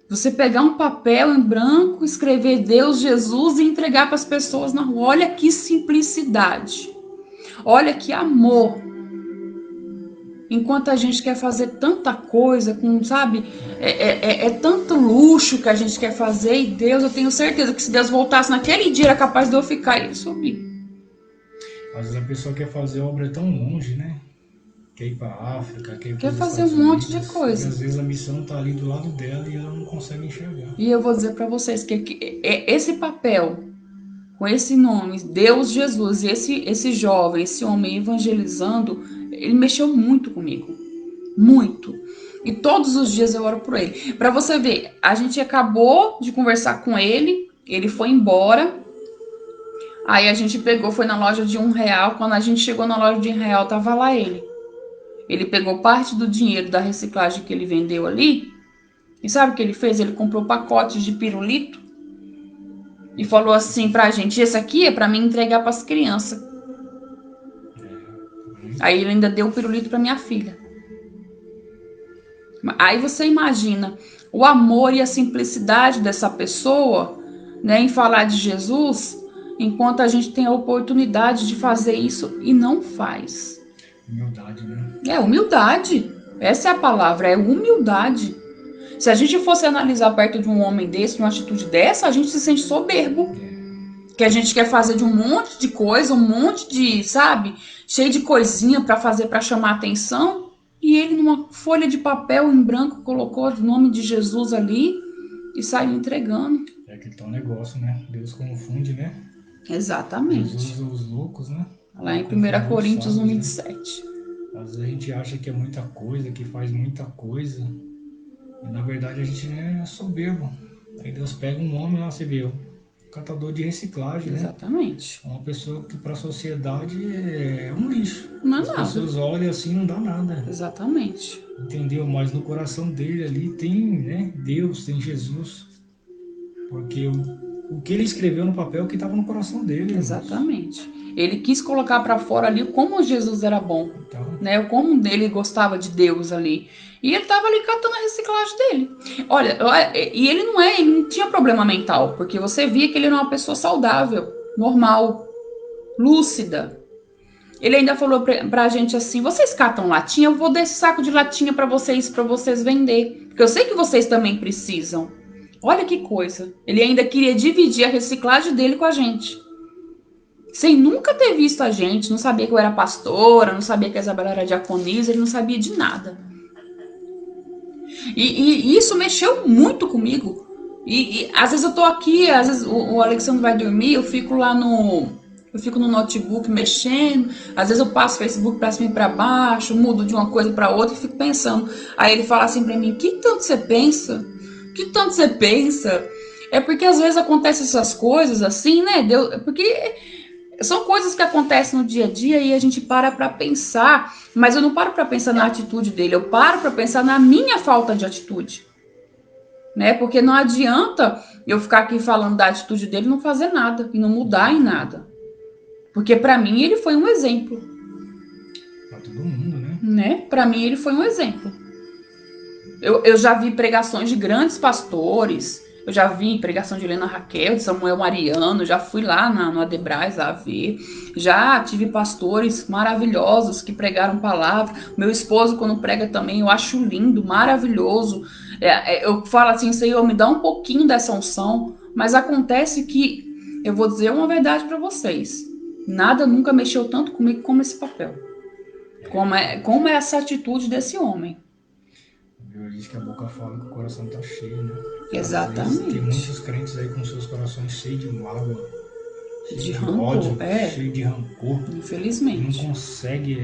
Você pegar um papel em branco, escrever Deus, Jesus e entregar para as pessoas na rua. Olha que simplicidade. Olha que amor. Enquanto a gente quer fazer tanta coisa, sabe? É tanto luxo que a gente quer fazer. E Deus, eu tenho certeza que se Deus voltasse naquele dia, era capaz de eu ficar e ele subir. Às vezes a pessoa quer fazer obra tão longe, né? Quer ir para a África, quer fazer um monte de coisa. E às vezes a missão está ali do lado dela e ela não consegue enxergar. E eu vou dizer para vocês que esse papel, com esse nome, Deus, Jesus, e esse jovem, esse homem evangelizando, ele mexeu muito comigo. Muito. E todos os dias eu oro por ele. Para você ver, a gente acabou de conversar com ele, ele foi embora. Aí a gente pegou, foi na loja de R$1. Quando a gente chegou na loja de R$1, tava lá ele. Ele pegou parte do dinheiro da reciclagem que ele vendeu ali. E sabe o que ele fez? Ele comprou pacotes de pirulito. E falou assim pra gente, esse aqui é pra mim entregar pras crianças. Aí ele ainda deu o pirulito pra minha filha. Aí você imagina o amor e a simplicidade dessa pessoa, né, em falar de Jesus, enquanto a gente tem a oportunidade de fazer isso e não faz. Humildade, né? É humildade. Essa é a palavra, é humildade. Se a gente fosse analisar perto de um homem desse, de uma atitude dessa, a gente se sente soberbo. Que a gente quer fazer de um monte de coisa, um monte de, sabe, cheio de coisinha pra fazer, pra chamar atenção. E ele, numa folha de papel em branco, colocou o nome de Jesus ali e saiu entregando. É aquele tal negócio, né? Deus confunde, né? Exatamente. Deus usa os loucos, né? Lá em 1 Coríntios 1:27. Né? Às vezes a gente acha que é muita coisa, que faz muita coisa. E na verdade a gente é soberbo. Aí Deus pega um homem lá, você vê, um catador de reciclagem, né? Exatamente. Uma pessoa que para a sociedade é um lixo. Não é As nada. pessoas olham assim, não dá nada. Exatamente. Entendeu? Mas no coração dele ali tem, né, Deus, tem Jesus. Porque o que ele escreveu no papel que estava no coração dele. Exatamente. Ele quis colocar para fora ali como Jesus era bom, Então, né? Como ele gostava de Deus ali. E ele tava ali catando a reciclagem dele. Olha, e ele não tinha problema mental, porque você via que ele era uma pessoa saudável, normal, lúcida. Ele ainda falou pra gente assim: vocês catam latinha? Eu vou dar esse saco de latinha pra vocês vender. Porque eu sei que vocês também precisam. Olha que coisa. Ele ainda queria dividir a reciclagem dele com a gente. Sem nunca ter visto a gente, não sabia que eu era pastora, não sabia que a Isabela era diaconisa, ele não sabia de nada. E isso mexeu muito comigo. E às vezes eu tô aqui, às vezes o Alexandre vai dormir, eu fico no notebook mexendo, às vezes eu passo o Facebook pra cima e pra baixo, mudo de uma coisa pra outra e fico pensando. Aí ele fala assim pra mim: que tanto você pensa? Que tanto você pensa? É porque às vezes acontecem essas coisas assim, né? Porque são coisas que acontecem no dia a dia e a gente para pra pensar, mas eu não paro pra pensar na atitude dele, eu paro pra pensar na minha falta de atitude, né? Porque não adianta eu ficar aqui falando da atitude dele e não fazer nada e não mudar em nada. Porque pra mim ele foi um exemplo. Pra todo mundo, né? Pra mim ele foi um exemplo. Eu já vi pregações de grandes pastores, eu já vi pregação de Helena Raquel, de Samuel Mariano, já fui lá no Adebrais lá ver, já tive pastores maravilhosos que pregaram palavra. Meu esposo, quando prega também, eu acho lindo, maravilhoso. Eu falo assim: Senhor, me dá um pouquinho dessa unção, mas acontece que, eu vou dizer uma verdade para vocês, nada nunca mexeu tanto comigo como esse papel, como é essa atitude desse homem. Diz que a boca fala que o coração tá cheio, né? Exatamente. Tem muitos crentes aí com seus corações cheios de mágoa, de rancor, ódio, cheio de rancor. Infelizmente. Não consegue.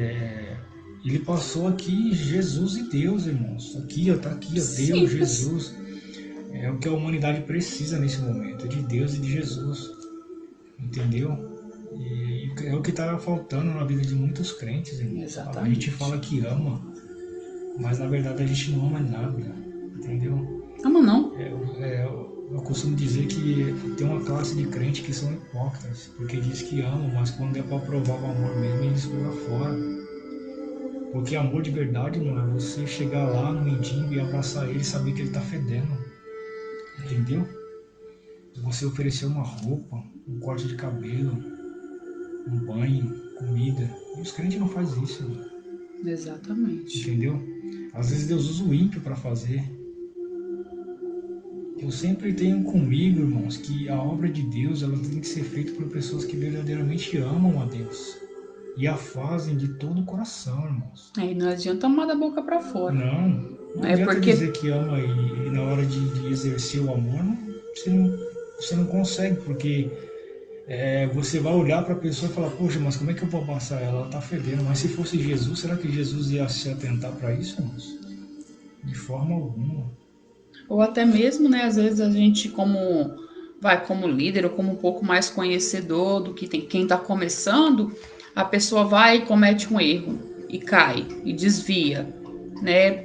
Ele passou aqui Jesus e Deus, irmãos. Aqui, ó, tá aqui, ó, Deus, Jesus. É o que a humanidade precisa nesse momento, é de Deus e de Jesus. Entendeu? E é o que tá faltando na vida de muitos crentes, irmãos. Exatamente. A gente fala que ama, mas na verdade a gente não ama nada, entendeu? Ama não. Eu costumo dizer que tem uma classe de crente que são hipócritas, porque diz que amam, mas quando é para provar o amor mesmo, eles pulam fora. Porque amor de verdade não é você chegar lá no mendigo e abraçar ele e saber que ele tá fedendo, entendeu? Você oferecer uma roupa, um corte de cabelo, um banho, comida. E os crentes não fazem isso, né? Exatamente. Entendeu? Às vezes Deus usa o ímpio para fazer. Eu sempre tenho comigo, irmãos, que a obra de Deus ela tem que ser feita por pessoas que verdadeiramente amam a Deus e a fazem de todo o coração, irmãos. E não adianta amar da boca para fora. Não adianta dizer que ama e na hora de exercer o amor você não consegue, porque você vai olhar para a pessoa e falar: poxa, mas como é que eu vou abraçar ela? Ela tá fedendo. Mas se fosse Jesus, será que Jesus ia se atentar para isso, irmãos? De forma alguma. Ou até mesmo, né, às vezes a gente como líder ou como um pouco mais conhecedor do que quem está começando, a pessoa vai e comete um erro e cai e desvia, né,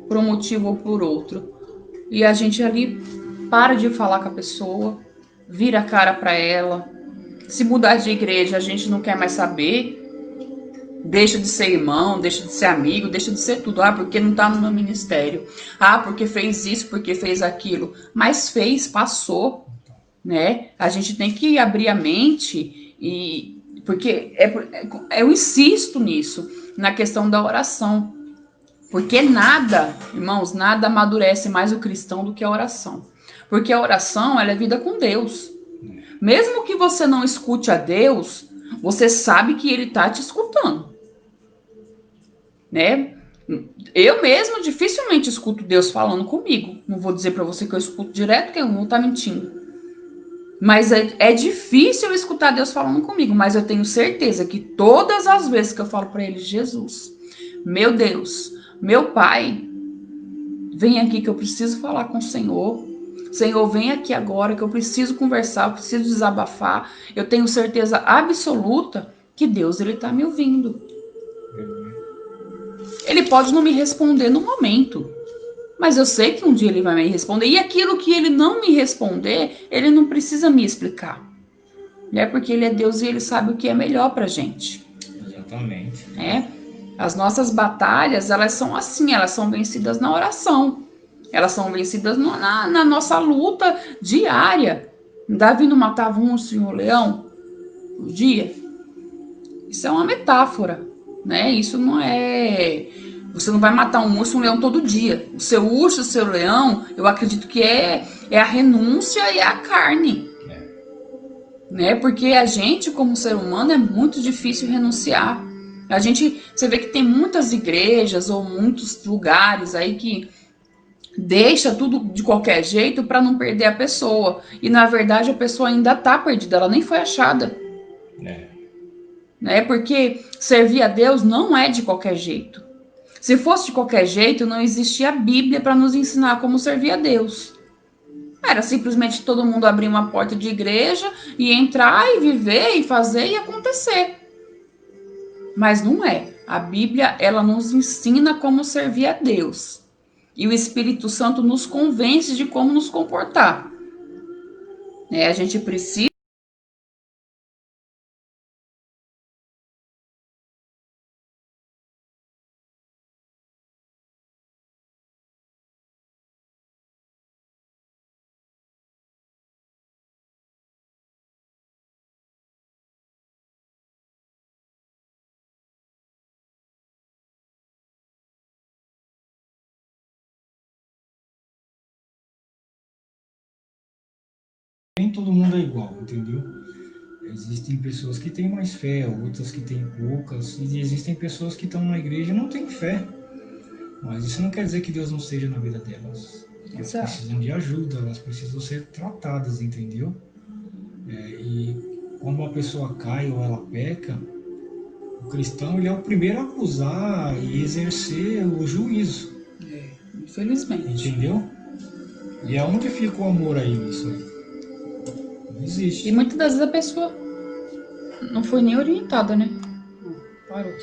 por um motivo ou por outro. E a gente ali para de falar com a pessoa, vira a cara para ela. Se mudar de igreja, a gente não quer mais saber. Deixa de ser irmão, deixa de ser amigo, deixa de ser tudo. Porque não tá no meu ministério. Porque fez isso, porque fez aquilo. Mas fez, passou, né? A gente tem que abrir a mente porque eu insisto nisso, na questão da oração. Porque nada, irmãos, nada amadurece mais o cristão do que a oração. Porque a oração, ela é vida com Deus. Mesmo que você não escute a Deus, você sabe que ele tá te escutando. Né? Eu mesmo dificilmente escuto Deus falando comigo. Não vou dizer para você que eu escuto direto, que eu não tá mentindo. Mas é difícil eu escutar Deus falando comigo, mas eu tenho certeza que todas as vezes que eu falo para ele: Jesus, meu Deus, meu Pai, vem aqui que eu preciso falar com o Senhor. Senhor, vem aqui agora que eu preciso conversar, eu preciso desabafar. Eu tenho certeza absoluta que Deus ele tá me ouvindo. Ele pode não me responder no momento, mas eu sei que um dia ele vai me responder. E aquilo que ele não me responder, ele não precisa me explicar. Porque ele é Deus e ele sabe o que é melhor pra gente. Exatamente. As nossas batalhas, elas são assim, elas são vencidas na oração. Elas são vencidas na nossa luta diária. Davi não matava um urso e um leão por dia? Isso é uma metáfora, né? Isso não é... Você não vai matar um urso e um leão todo dia. O seu urso, o seu leão, eu acredito que é a renúncia e é a carne. Né? Porque a gente, como ser humano, é muito difícil renunciar. A gente, você vê que tem muitas igrejas ou muitos lugares aí que deixa tudo de qualquer jeito para não perder a pessoa. E na verdade a pessoa ainda está perdida, ela nem foi achada. É. Né? Porque servir a Deus não é de qualquer jeito. Se fosse de qualquer jeito, não existia a Bíblia para nos ensinar como servir a Deus. Era simplesmente todo mundo abrir uma porta de igreja e entrar e viver e fazer e acontecer. Mas não é. A Bíblia, ela nos ensina como servir a Deus. E o Espírito Santo nos convence de como nos comportar. A gente precisa. Nem todo mundo é igual, entendeu? Existem pessoas que têm mais fé, outras que têm poucas, e existem pessoas que estão na igreja e não têm fé. Mas isso não quer dizer que Deus não esteja na vida delas. Elas Exato. precisam de ajuda, elas precisam ser tratadas, entendeu? E quando uma pessoa cai ou ela peca, o cristão ele é o primeiro a acusar e exercer o juízo. Infelizmente. Entendeu? E aonde fica o amor aí nisso aí? Não existe. E muitas das vezes a pessoa não foi nem orientada, né? Parou.